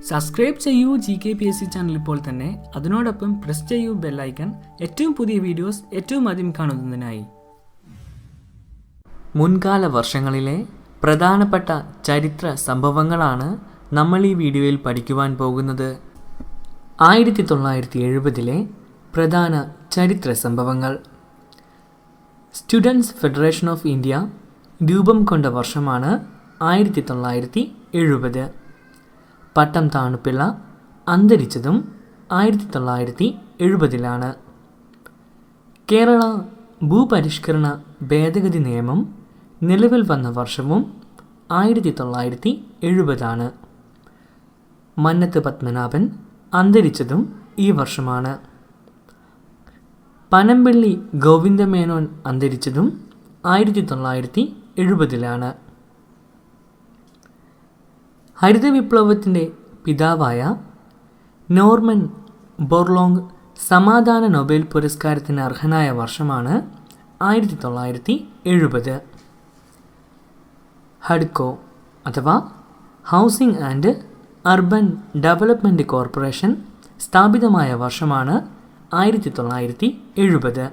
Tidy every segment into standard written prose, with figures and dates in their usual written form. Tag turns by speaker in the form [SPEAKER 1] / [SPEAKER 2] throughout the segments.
[SPEAKER 1] Subscribe ചെയ്യൂ GKPSC channel ഇപ്പോൾ തന്നെ. അതിനോടൊപ്പം പ്രസ് ചെയ്യൂ ബെല്ലൈക്കൺ ഏറ്റവും പുതിയ വീഡിയോസ് ഏറ്റവും ആദ്യം കാണുന്നതിനായി. മുൻകാല വർഷങ്ങളിലെ പ്രധാനപ്പെട്ട ചരിത്ര സംഭവങ്ങളാണ് നമ്മൾ ഈ വീഡിയോയിൽ പഠിക്കുവാൻ പോകുന്നത്. 1970 പ്രധാന ചരിത്ര സംഭവങ്ങൾ. സ്റ്റുഡൻസ് ഫെഡറേഷൻ ഓഫ് ഇന്ത്യ രൂപം കൊണ്ട വർഷമാണ് 1970. പട്ടം താണുപിള്ള അന്തരിച്ചതും 1970 കേരള ഭൂപരിഷ്കരണ ഭേദഗതി നിയമം നിലവിൽ വന്ന വർഷവും 1970. മന്നത്ത് പത്മനാഭൻ അന്തരിച്ചതും ഈ വർഷമാണ്. പനമ്പള്ളി ഗോവിന്ദമേനോൻ അന്തരിച്ചതും 1970. ഹരിത വിപ്ലവത്തിൻ്റെ പിതാവായ നോർമൻ ബോർലോങ് സമാധാന നൊബേൽ പുരസ്കാരത്തിന് അർഹനായ വർഷമാണ് 1970. ഹഡ്കോ അഥവാ housing and urban development corporation സ്ഥാപിതമായ വർഷമാണ് 1970.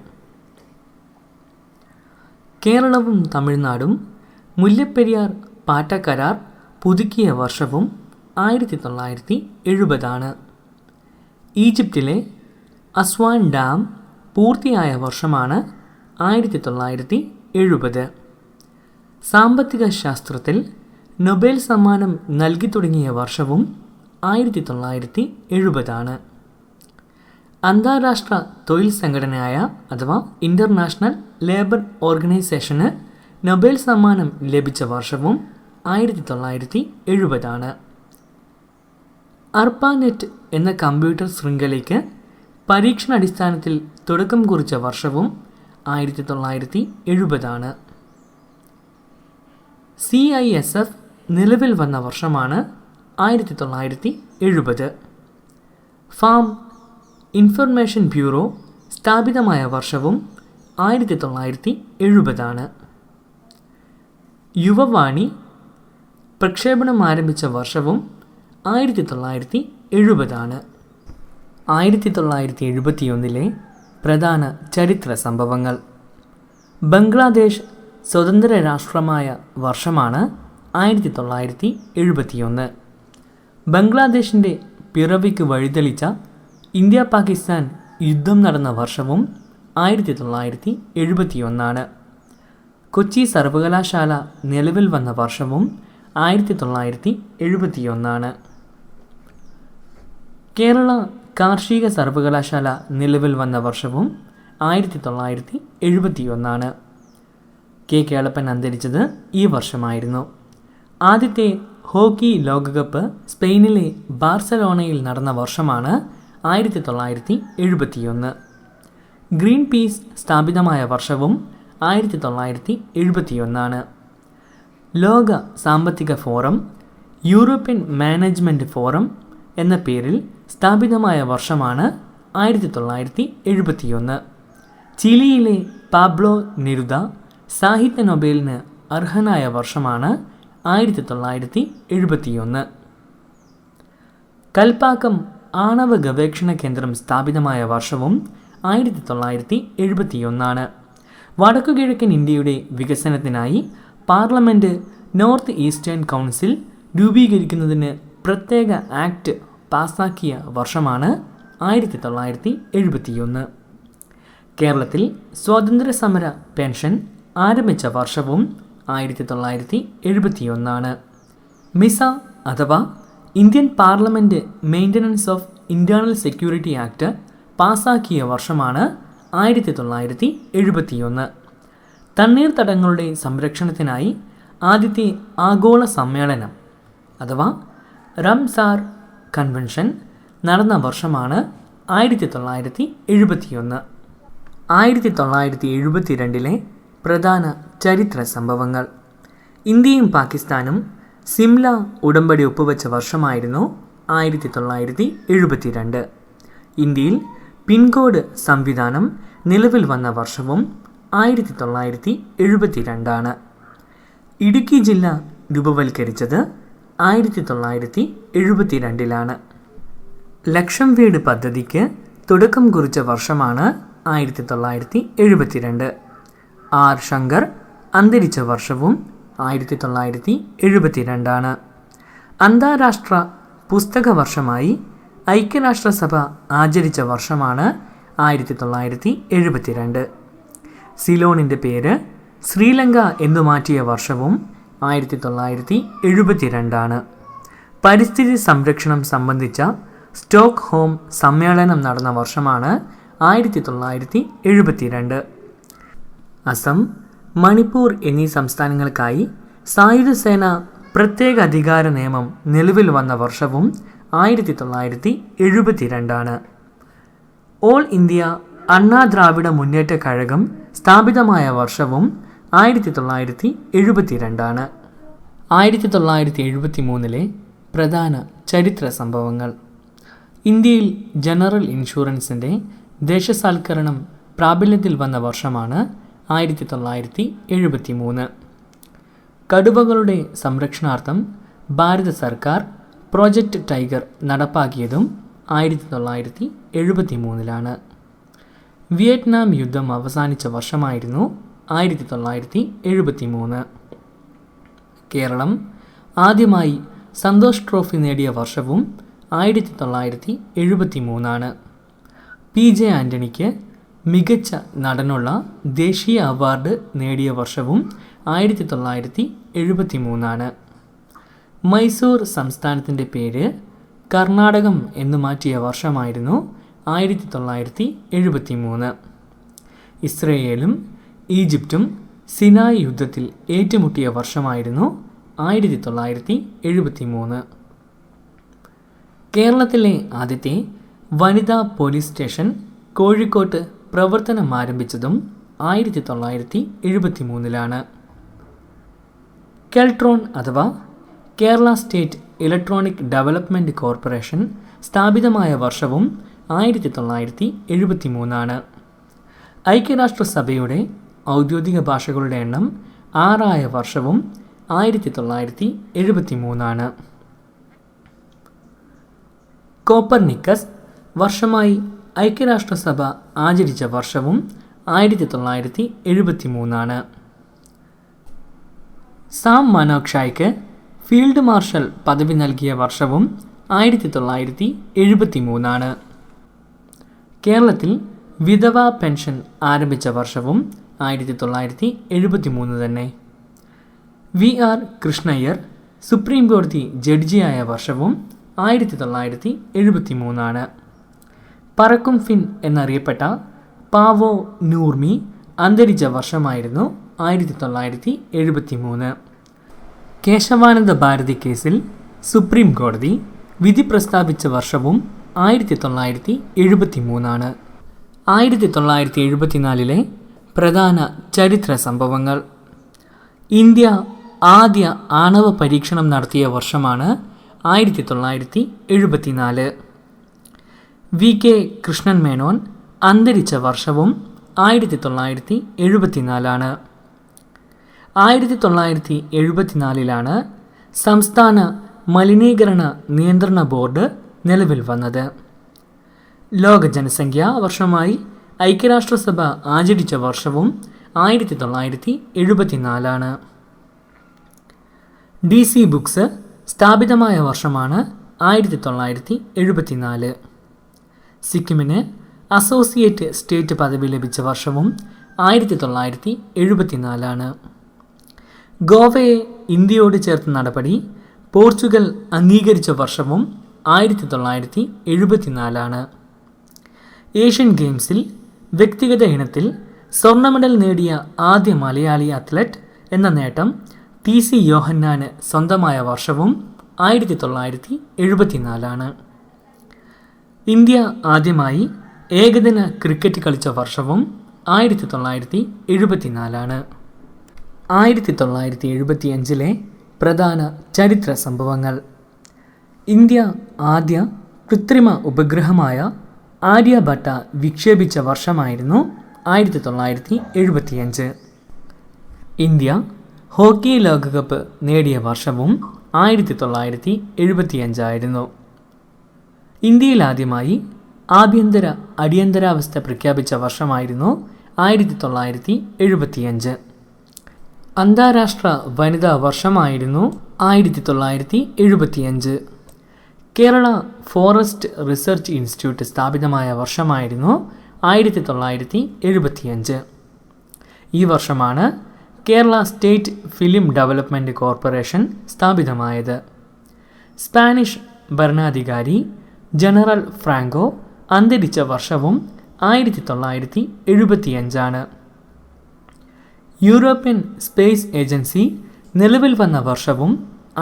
[SPEAKER 1] കേരളവും തമിഴ്നാടും മുല്ലപ്പെരിയാർ പാട്ടക്കരാർ പുതുക്കിയ വർഷവും 1970. ഈജിപ്തിലെ അസ്വാൻ ഡാം പൂർത്തിയായ വർഷമാണ് 1970. സാമ്പത്തിക ശാസ്ത്രത്തിൽ നൊബേൽ സമ്മാനം നൽകി തുടങ്ങിയ വർഷവും 1970. അന്താരാഷ്ട്ര തൊഴിൽ സംഘടനയായ അഥവാ ഇൻ്റർനാഷണൽ ലേബർ ഓർഗനൈസേഷന് നൊബേൽ സമ്മാനം ലഭിച്ച വർഷവും 1970. അർപ്പാനെറ്റ് എന്ന കമ്പ്യൂട്ടർ ശൃംഖലയ്ക്ക് പരീക്ഷണാടിസ്ഥാനത്തിൽ തുടക്കം കുറിച്ച വർഷവും 1970. CISF നിലവിൽ വന്ന വർഷമാണ് 1970. ഫാം ഇൻഫർമേഷൻ ബ്യൂറോ സ്ഥാപിതമായ വർഷവും 1970. യുവവാണി പ്രക്ഷേപണം ആരംഭിച്ച വർഷവും 1970. 1971 പ്രധാന ചരിത്ര സംഭവങ്ങൾ. ബംഗ്ലാദേശ് സ്വതന്ത്ര രാഷ്ട്രമായ വർഷമാണ് 1971. ബംഗ്ലാദേശിൻ്റെ പിറവിക്ക് വഴിതെളിച്ച ഇന്ത്യ പാകിസ്ഥാൻ യുദ്ധം നടന്ന വർഷവും 1971. കൊച്ചി സർവകലാശാല നിലവിൽ വന്ന വർഷവും 1971. കേരള കാർഷിക സർവകലാശാല നിലവിൽ വന്ന വർഷവും 1971. കെ കേളപ്പൻ അന്തരിച്ചത് ഈ വർഷമായിരുന്നു. ആദ്യത്തെ ഹോക്കി ലോകകപ്പ് സ്പെയിനിലെ ബാർസലോണയിൽ നടന്ന വർഷമാണ് 1971. ഗ്രീൻ പീസ് സ്ഥാപിതമായ വർഷവും 1971. ലോക സാമ്പത്തിക ഫോറം യൂറോപ്യൻ മാനേജ്മെൻറ്റ് ഫോറം എന്ന പേരിൽ സ്ഥാപിതമായ വർഷമാണ് 1971. ചിലിയിലെ പാബ്ലോ നെരുദ സാഹിത്യ നൊബേലിന് അർഹനായ വർഷമാണ് 1971. കൽപ്പാക്കം ആണവ ഗവേഷണ കേന്ദ്രം സ്ഥാപിതമായ വർഷവും 1971. വടക്കുകിഴക്കൻ ഇന്ത്യയുടെ വികസനത്തിനായി പാർലമെൻറ്റ് നോർത്ത് ഈസ്റ്റേൺ കൗൺസിൽ രൂപീകരിക്കുന്നതിന് പ്രത്യേക ആക്ട് പാസാക്കിയ വർഷമാണ് 1971. കേരളത്തിൽ സ്വാതന്ത്ര്യ സമര പെൻഷൻ ആരംഭിച്ച വർഷവും 1971. മിസ അഥവാ Indian parliament maintenance of internal security act പാസാക്കിയ വർഷമാണ് 1971. തണ്ണീർത്തടങ്ങളുടെ സംരക്ഷണത്തിനായി ആദ്യത്തെ ആഗോള സമ്മേളനം അഥവാ റംസാർ കൺവെൻഷൻ നടന്ന വർഷമാണ് 1971. 1972 പ്രധാന ചരിത്ര സംഭവങ്ങൾ. ഇന്ത്യയും പാകിസ്ഥാനും സിംല ഉടമ്പടി ഒപ്പുവെച്ച വർഷമായിരുന്നു 1972. ഇന്ത്യയിൽ പിൻകോഡ് സംവിധാനം നിലവിൽ വന്ന വർഷവും 1972. ഇടുക്കി ജില്ല രൂപവൽക്കരിച്ചത് 1972 ലക്ഷം വീട് പദ്ധതിക്ക് തുടക്കം കുറിച്ച വർഷമാണ് 1972. ആർ ശങ്കർ അന്തരിച്ച വർഷവും 1972. അന്താരാഷ്ട്ര പുസ്തക വർഷമായി ഐക്യരാഷ്ട്രസഭ ആചരിച്ച വർഷമാണ് 1972. സിലോണിൻ്റെ പേര് ശ്രീലങ്ക എന്നു മാറ്റിയ വർഷവും 1972. പരിസ്ഥിതി സംരക്ഷണം സംബന്ധിച്ച സ്റ്റോക്ക്ഹോം സമ്മേളനം നടന്ന വർഷമാണ് 1972. അസം, മണിപ്പൂർ എന്നീ സംസ്ഥാനങ്ങൾക്കായി സായുധസേന പ്രത്യേക അധികാര നിയമം നിലവിൽ വന്ന വർഷവും 1972. ഓൾ ഇന്ത്യ അണ്ണാ ദ്രാവിഡ മുന്നേറ്റ കഴകം സ്ഥാപിതമായ വർഷവും 1972. 1973 പ്രധാന ചരിത്ര സംഭവങ്ങൾ. ഇന്ത്യയിൽ ജനറൽ ഇൻഷുറൻസിൻ്റെ ദേശസാൽക്കരണം പ്രാബല്യത്തിൽ വന്ന വർഷമാണ് 1973. കടുവകളുടെ സംരക്ഷണാർത്ഥം ഭാരത സർക്കാർ പ്രോജക്റ്റ് ടൈഗർ നടപ്പാക്കിയതും 1973. വിയറ്റ്നാം യുദ്ധം അവസാനിച്ച വർഷമായിരുന്നു 1973. കേരളം ആദ്യമായി സന്തോഷ് ട്രോഫി നേടിയ വർഷവും 1973. PJ ആൻ്റണിക്ക് മികച്ച നടനുള്ള ദേശീയ അവാർഡ് നേടിയ വർഷവും 1973. മൈസൂർ സംസ്ഥാനത്തിൻ്റെ പേര് കർണാടകം എന്ന് മാറ്റിയ വർഷമായിരുന്നു 1973. ഇസ്രയേലും ഈജിപ്തും സിനായ് യുദ്ധത്തിൽ ഏറ്റുമുട്ടിയ വർഷമായിരുന്നു 1973. കേരളത്തിലെ ആദ്യത്തെ വനിതാ പോലീസ് സ്റ്റേഷൻ കോഴിക്കോട്ട് പ്രവർത്തനം ആരംഭിച്ചതും 1973. കെൽട്രോൺ അഥവാ Kerala state electronic development corporation സ്ഥാപിതമായ വർഷവും 1973. ഐക്യരാഷ്ട്രസഭയുടെ ഔദ്യോഗിക ഭാഷകളുടെ എണ്ണം 6 വർഷവും 1973. കോപ്പർനിക്കസ് വർഷമായി ഐക്യരാഷ്ട്രസഭ ആചരിച്ച വർഷവും 1973. സാം മനോക്ഷായ്ക്ക് ഫീൽഡ് മാർഷൽ പദവി നൽകിയ വർഷവും 1973. കേരളത്തിൽ വിധവാ പെൻഷൻ ആരംഭിച്ച വർഷവും 1973 തന്നെ. VR കൃഷ്ണയ്യർ സുപ്രീം കോടതി ജഡ്ജിയായ വർഷവും 1973. പറക്കും ഫിൻ എന്നറിയപ്പെട്ട പാവോ നൂർമി അന്തരിച്ച വർഷമായിരുന്നു 1973. കേശവാനന്ദ ഭാരതി കേസിൽ സുപ്രീം കോടതി വിധി പ്രസ്താവിച്ച വർഷവും 1973. 1974 പ്രധാന ചരിത്ര സംഭവങ്ങൾ. ഇന്ത്യ ആദ്യ ആണവ പരീക്ഷണം നടത്തിയ വർഷമാണ് 1974. VK കൃഷ്ണൻ മേനോൻ അന്തരിച്ച വർഷവും 1974. 1974 സംസ്ഥാന മലിനീകരണ നിയന്ത്രണ ബോർഡ് നിലവിൽ വന്നത്. ലോക ജനസംഖ്യാ വർഷമായി ഐക്യരാഷ്ട്രസഭ ആചരിച്ച വർഷവും 1974. DC ബുക്സ് സ്ഥാപിതമായ വർഷമാണ് 1974. സിക്കിമിന് അസോസിയേറ്റ് സ്റ്റേറ്റ് പദവി ലഭിച്ച വർഷവും 1974. ഗോവയെ ഇന്ത്യയോട് ചേർത്ത് നടപടി പോർച്ചുഗൽ അംഗീകരിച്ച വർഷവും 1974. ഏഷ്യൻ ഗെയിംസിൽ വ്യക്തിഗത ഇനത്തിൽ സ്വർണ്ണ മെഡൽ നേടിയ ആദ്യ മലയാളി അത്ലറ്റ് എന്ന നേട്ടം TC യോഹന്നാന് സ്വന്തമായ വർഷവും 1974. ഇന്ത്യ ആദ്യമായി ഏകദിന ക്രിക്കറ്റ് കളിച്ച വർഷവും 1974. 1975 പ്രധാന ചരിത്ര സംഭവങ്ങൾ. ഇന്ത്യ ആദ്യ കൃത്രിമ ഉപഗ്രഹമായ ആര്യഭട്ട വിക്ഷേപിച്ച വർഷമായിരുന്നു 1975. ഇന്ത്യ ഹോക്കി ലോകകപ്പ് നേടിയ വർഷവും 1975 ഇന്ത്യയിൽ ആദ്യമായി ആഭ്യന്തര അടിയന്തരാവസ്ഥ പ്രഖ്യാപിച്ച വർഷമായിരുന്നു 1975. അന്താരാഷ്ട്ര വനിതാ വർഷമായിരുന്നു 1975. കേരള ഫോറസ്റ്റ് റിസർച്ച് ഇൻസ്റ്റിറ്റ്യൂട്ട് സ്ഥാപിതമായ വർഷമായിരുന്നു 1975. ഈ വർഷമാണ് Kerala state film development corporation സ്ഥാപിതമായത്. സ്പാനിഷ് ഭരണാധികാരി ജനറൽ ഫ്രാങ്കോ അന്തരിച്ച വർഷവും 1975. യൂറോപ്യൻ സ്പേസ് ഏജൻസി നിലവിൽ വന്ന വർഷവും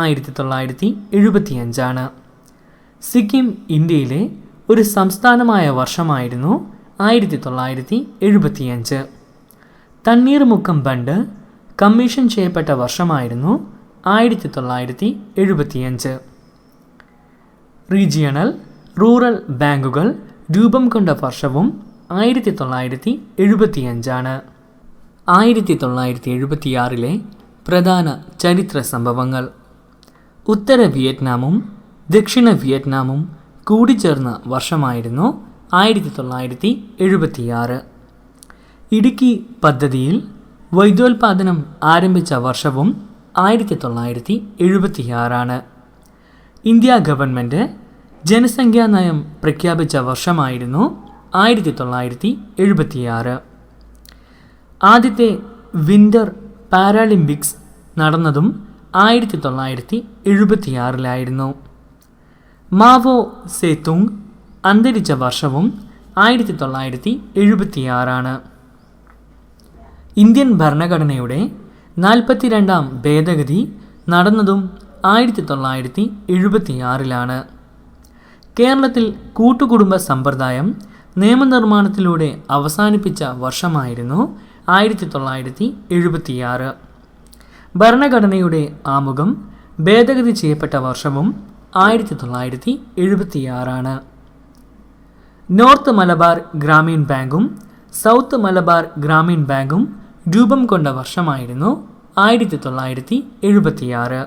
[SPEAKER 1] 1975. സിക്കിം ഇന്ത്യയിലെ ഒരു സംസ്ഥാനമായ വർഷമായിരുന്നു 1975. തണ്ണീർമുക്കം ബണ്ട് കമ്മീഷൻ ചെയ്യപ്പെട്ട വർഷമായിരുന്നു 1975. റീജിയണൽ റൂറൽ ബാങ്കുകൾ രൂപം കൊണ്ട വർഷവും 1975. 1976 പ്രധാന ചരിത്ര സംഭവങ്ങൾ. ഉത്തര വിയറ്റ്നാമും ദക്ഷിണ വിയറ്റ്നാമും കൂടിച്ചേർന്ന വർഷമായിരുന്നു 1976. ഇടുക്കി പദ്ധതിയിൽ വൈദ്യോൽപാദനം ആരംഭിച്ച വർഷവും 1976. ഇന്ത്യ ഗവൺമെൻറ് ജനസംഖ്യാ നയം പ്രഖ്യാപിച്ച വർഷമായിരുന്നു 1976. ആദ്യത്തെ വിൻ്റർ പാരാലിമ്പിക്സ് നടന്നതും 1976 മാവോ സേതുങ് അന്തരിച്ച വർഷവും 1976. ഇന്ത്യൻ ഭരണഘടനയുടെ 42ാം ഭേദഗതി നടന്നതും 1976. കേരളത്തിൽ കൂട്ടുകുടുംബ സമ്പ്രദായം നിയമനിർമ്മാണത്തിലൂടെ അവസാനിപ്പിച്ച വർഷമായിരുന്നു 1976. ഭരണഘടനയുടെ ആമുഖം ഭേദഗതി ചെയ്യപ്പെട്ട വർഷവും 1976. നോർത്ത് മലബാർ ഗ്രാമീൺ ബാങ്കും സൗത്ത് മലബാർ ഗ്രാമീൺ ബാങ്കും രൂപം കൊണ്ട വർഷമായിരുന്നു 1976.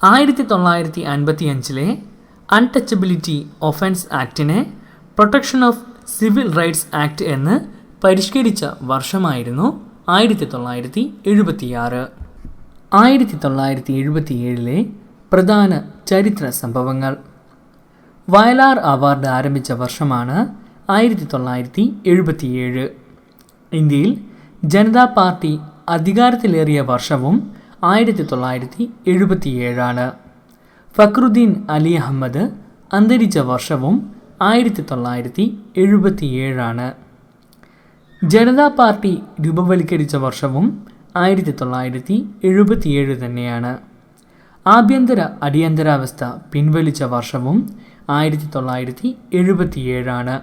[SPEAKER 1] 1955 അൺടച്ചബിലിറ്റി ഒഫൻസ് ആക്ടിനെ protection of civil rights act എന്ന് പരിഷ്കരിച്ച വർഷമായിരുന്നു 1976. 1977 പ്രധാന ചരിത്ര സംഭവങ്ങൾ. വയലാർ അവാർഡ് ആരംഭിച്ച വർഷമാണ് 1977. ഇന്ത്യയിൽ ജനതാ പാർട്ടി അധികാരത്തിലേറിയ വർഷവും 1977. ഫക്രുദ്ദീൻ അലി അഹമ്മദ് അന്തരിച്ച വർഷവും 1977. ജനതാ പാർട്ടി രൂപവൽക്കരിച്ച വർഷവും 1977 തന്നെയാണ്. ആഭ്യന്തര അടിയന്തരാവസ്ഥ പിൻവലിച്ച വർഷവും 1977.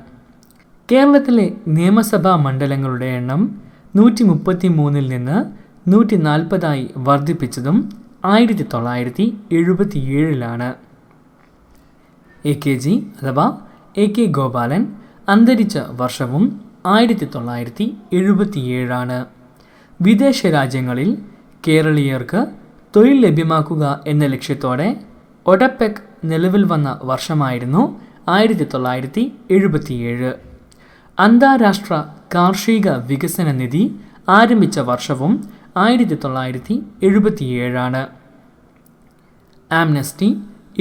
[SPEAKER 1] കേരളത്തിലെ നിയമസഭാ മണ്ഡലങ്ങളുടെ എണ്ണം 133 നിന്ന് 140 വർദ്ധിപ്പിച്ചതും 1977. AKG അഥവാ AK ഗോപാലൻ അന്തരിച്ച വർഷവും 1977. വിദേശ രാജ്യങ്ങളിൽ കേരളീയർക്ക് തൊഴിൽ ലഭ്യമാക്കുക എന്ന ലക്ഷ്യത്തോടെ ഒഡപെക് നിലവിൽ വന്ന വർഷമായിരുന്നു 1977. അന്താരാഷ്ട്ര കാർഷിക വികസന നിധി ആരംഭിച്ച വർഷവും 1977. ആംനസ്റ്റി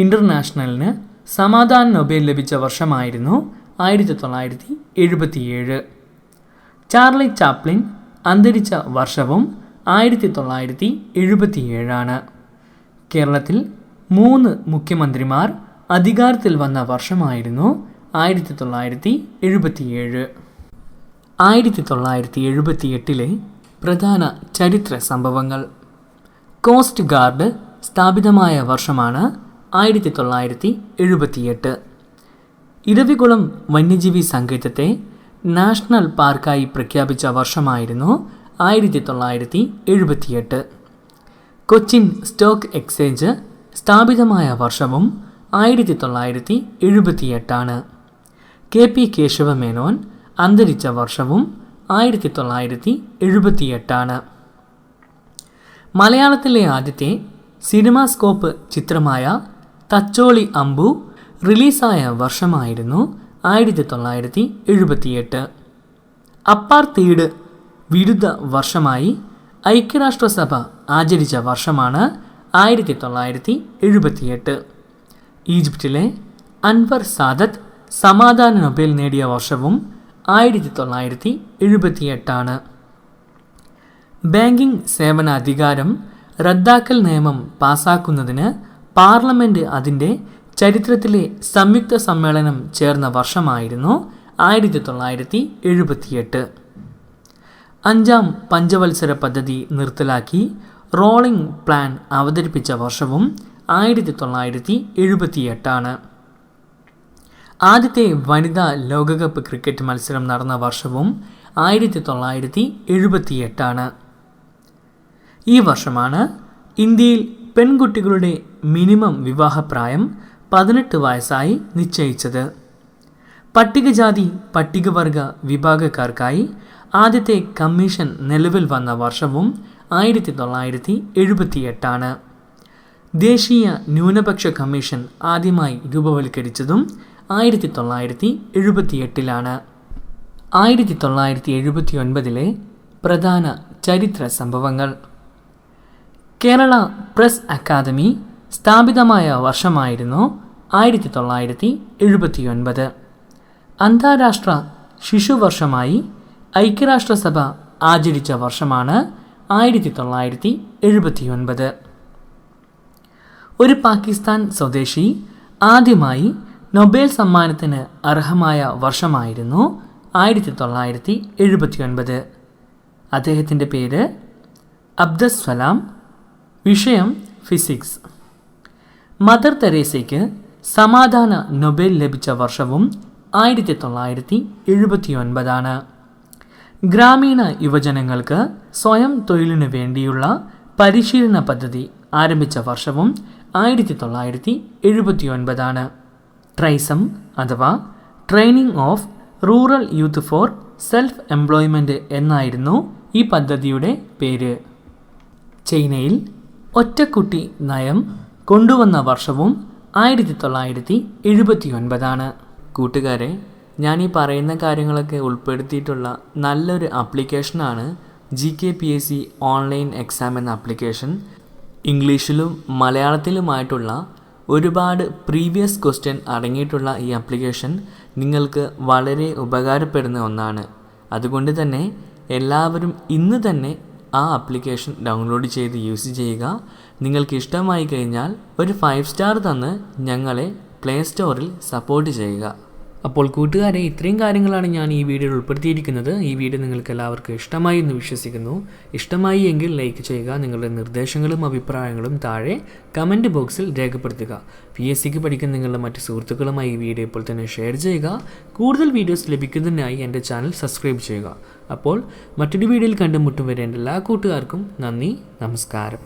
[SPEAKER 1] ഇൻ്റർനാഷണലിന് സമാധാന നൊബേൽ ലഭിച്ച വർഷമായിരുന്നു 1977. ചാർലി ചാപ്ലിൻ അന്തരിച്ച വർഷവും 1977. കേരളത്തിൽ 3 മുഖ്യമന്ത്രിമാർ അധികാരത്തിൽ വന്ന വർഷമായിരുന്നു 1977. 1978 പ്രധാന ചരിത്ര സംഭവങ്ങൾ. കോസ്റ്റ് ഗാർഡ് സ്ഥാപിതമായ വർഷമാണ് 1978. ഇരവികുളം വന്യജീവി സങ്കേതത്തെ നാഷണൽ പാർക്കായി പ്രഖ്യാപിച്ച വർഷമായിരുന്നു 1978. കൊച്ചിൻ സ്റ്റോക്ക് എക്സ്ചേഞ്ച് സ്ഥാപിതമായ വർഷവും 1978. KP കേശവമേനോൻ അന്തരിച്ച വർഷവും 1978. മലയാളത്തിലെ ആദ്യത്തെ സിനിമാസ്കോപ്പ് ചിത്രമായ തച്ചോളി അമ്പു റിലീസായ വർഷമായിരുന്നു 1978. അപ്പാർത്തീഡ് വിരുദ്ധ വർഷമായി ഐക്യരാഷ്ട്രസഭ ആചരിച്ച വർഷമാണ് 1978. ഈജിപ്തിലെ അൻവർ സാദത്ത് സമാധാന നൊബേൽ നേടിയ വർഷവും 1978. ബാങ്കിംഗ് സേവന അധികാരം റദ്ദാക്കൽ നിയമം പാസാക്കുന്നതിന് പാർലമെൻറ്റ് അതിൻ്റെ ചരിത്രത്തിലെ സംയുക്ത സമ്മേളനം ചേർന്ന വർഷമായിരുന്നു 1978. 5ാം പഞ്ചവത്സര പദ്ധതി നിർത്തലാക്കി റോളിംഗ് പ്ലാൻ അവതരിപ്പിച്ച വർഷവും 1978. ആദ്യത്തെ വനിതാ ലോകകപ്പ് ക്രിക്കറ്റ് മത്സരം നടന്ന വർഷവും 1978. ഈ വർഷമാണ് ഇന്ത്യയിൽ പെൺകുട്ടികളുടെ മിനിമം വിവാഹപ്രായം 18 വയസ്സായി നിശ്ചയിച്ചത്. പട്ടികജാതി പട്ടികവർഗ വിഭാഗക്കാർക്കായി ആദ്യത്തെ കമ്മീഷൻ നിലവിൽ വന്ന വർഷവും 1978. ദേശീയ ന്യൂനപക്ഷ കമ്മീഷൻ ആദ്യമായി രൂപവൽക്കരിച്ചതും 1978. 1979 പ്രധാന ചരിത്ര സംഭവങ്ങൾ. കേരള പ്രസ് അക്കാദമി സ്ഥാപിതമായ വർഷമായിരുന്നു 1979. അന്താരാഷ്ട്ര ശിശുവർഷമായി ഐക്യരാഷ്ട്രസഭ ആചരിച്ച വർഷമാണ് 1979. ഒരു പാകിസ്ഥാൻ സ്വദേശി ആദ്യമായി നൊബേൽ സമ്മാനത്തിന് അർഹമായ വർഷമായിരുന്നു 1979. അദ്ദേഹത്തിൻ്റെ പേര് അബ്ദുസ്സലാം. വിഷയം ഫിസിക്സ്. മദർ തെരേസയ്ക്ക് സമാധാന നൊബേൽ ലഭിച്ച വർഷവും 1979. ഗ്രാമീണ യുവജനങ്ങൾക്ക് സ്വയം തൊഴിലിനു വേണ്ടിയുള്ള പരിശീലന പദ്ധതി ആരംഭിച്ച വർഷവും 1979. ട്രൈസം അഥവാ training of rural youth for self employment എന്നായിരുന്നു ഈ പദ്ധതിയുടെ പേര്. ചൈനയിൽ ഒറ്റക്കുട്ടി നയം കൊണ്ടുവന്ന വർഷവും 1979. കൂട്ടുകാരെ, ഞാൻ ഈ പറയുന്ന കാര്യങ്ങളൊക്കെ ഉൾപ്പെടുത്തിയിട്ടുള്ള നല്ലൊരു ആപ്ലിക്കേഷനാണ് GKPSC ഓൺലൈൻ എക്സാം എന്ന ആപ്ലിക്കേഷൻ. ഇംഗ്ലീഷിലും മലയാളത്തിലുമായിട്ടുള്ള ഒരുപാട് പ്രീവിയസ് ക്വസ്റ്റ്യൻ അടങ്ങിയിട്ടുള്ള ഈ ആപ്ലിക്കേഷൻ നിങ്ങൾക്ക് വളരെ ഉപകാരപ്പെടുന്ന ഒന്നാണ്. അതുകൊണ്ട് തന്നെ എല്ലാവരും ഇന്ന് തന്നെ ആ ആപ്ലിക്കേഷൻ ഡൗൺലോഡ് ചെയ്ത് യൂസ് ചെയ്യുക. നിങ്ങൾക്ക് ഇഷ്ടമായി കഴിഞ്ഞാൽ ഒരു 5 സ്റ്റാർ തന്ന് ഞങ്ങളെ പ്ലേ സ്റ്റോറിൽ സപ്പോർട്ട് ചെയ്യുക. അപ്പോൾ കൂട്ടുകാരെ, ഇത്രയും കാര്യങ്ങളാണ് ഞാൻ ഈ വീഡിയോയിൽ ഉൾപ്പെടുത്തിയിരിക്കുന്നത്. ഈ വീഡിയോ നിങ്ങൾക്ക് എല്ലാവർക്കും ഇഷ്ടമായി എന്ന് വിശ്വസിക്കുന്നു. ഇഷ്ടമായി എങ്കിൽ ലൈക്ക് ചെയ്യുക. നിങ്ങളുടെ നിർദ്ദേശങ്ങളും അഭിപ്രായങ്ങളും താഴെ കമൻറ്റ് ബോക്സിൽ രേഖപ്പെടുത്തുക. PSCക്ക് പഠിക്കുന്ന നിങ്ങളുടെ മറ്റ് സുഹൃത്തുക്കളുമായി ഈ വീഡിയോ ഇപ്പോൾ തന്നെ ഷെയർ ചെയ്യുക. കൂടുതൽ വീഡിയോസ് ലഭിക്കുന്നതിനായി എൻ്റെ ചാനൽ സബ്സ്ക്രൈബ് ചെയ്യുക. അപ്പോൾ മറ്റൊരു വീഡിയോയിൽ കണ്ടുമുട്ടും വരെ എൻ്റെ എല്ലാ കൂട്ടുകാർക്കും നന്ദി, നമസ്കാരം.